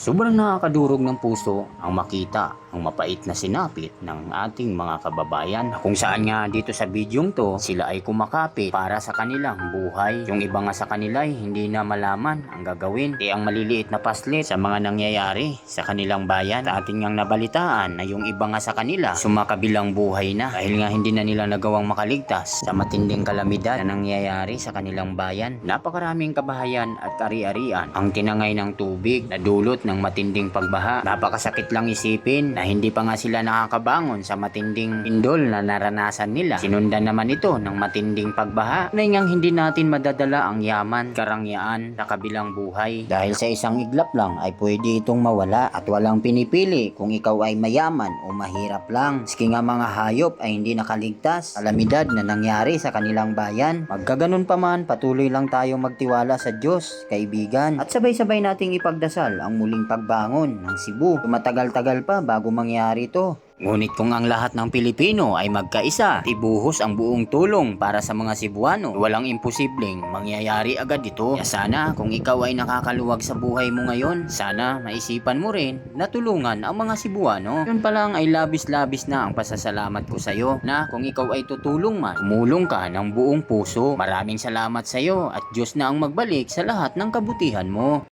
Sobrang nakakadurog ng puso ang makita ang mapait na sinapit ng ating mga kababayan, kung saan nga dito sa bidyong to sila ay kumakapit para sa kanilang buhay. Yung iba nga sa kanila ay hindi na malaman ang gagawin, ang maliliit na paslit sa mga nangyayari sa kanilang bayan. Sa ating ngang nabalitaan na yung iba nga sa kanila sumakabilang buhay na dahil nga hindi na nila nagawang makaligtas sa matinding kalamidad na nangyayari sa kanilang bayan. Napakaraming kabahayan at ari-arian ang tinangay ng tubig na dulot ng matinding pagbaha. Napakasakit lang isipin na hindi pa nga sila nakakabangon sa matinding pindol na naranasan nila. Sinundan naman ito ng matinding pagbaha na ngang hindi natin madadala ang yaman, karangyaan sa kabilang buhay. Dahil sa isang iglap lang ay pwede itong mawala at walang pinipili kung ikaw ay mayaman o mahirap lang. Maski nga mga hayop ay hindi nakaligtas sa kalamidad na nangyari sa kanilang bayan. Magkaganon pa man, patuloy lang tayong magtiwala sa Diyos, kaibigan. At sabay-sabay nating ipagdasal ang muling pagbangon ng Cebu. Tumatagal-tagal pa bago mangyari ito. Ngunit kung ang lahat ng Pilipino ay magkaisa at ibuhos ang buong tulong para sa mga Cebuano, walang imposibleng mangyayari agad ito. Kaya sana kung ikaw ay nakakaluwag sa buhay mo ngayon, sana maisipan mo rin na tulungan ang mga Cebuano. Yun pa lang ay labis-labis na ang pasasalamat ko sa iyo na kung ikaw ay tutulong man, tumulong ka ng buong puso. Maraming salamat sa iyo at Diyos na ang magbalik sa lahat ng kabutihan mo.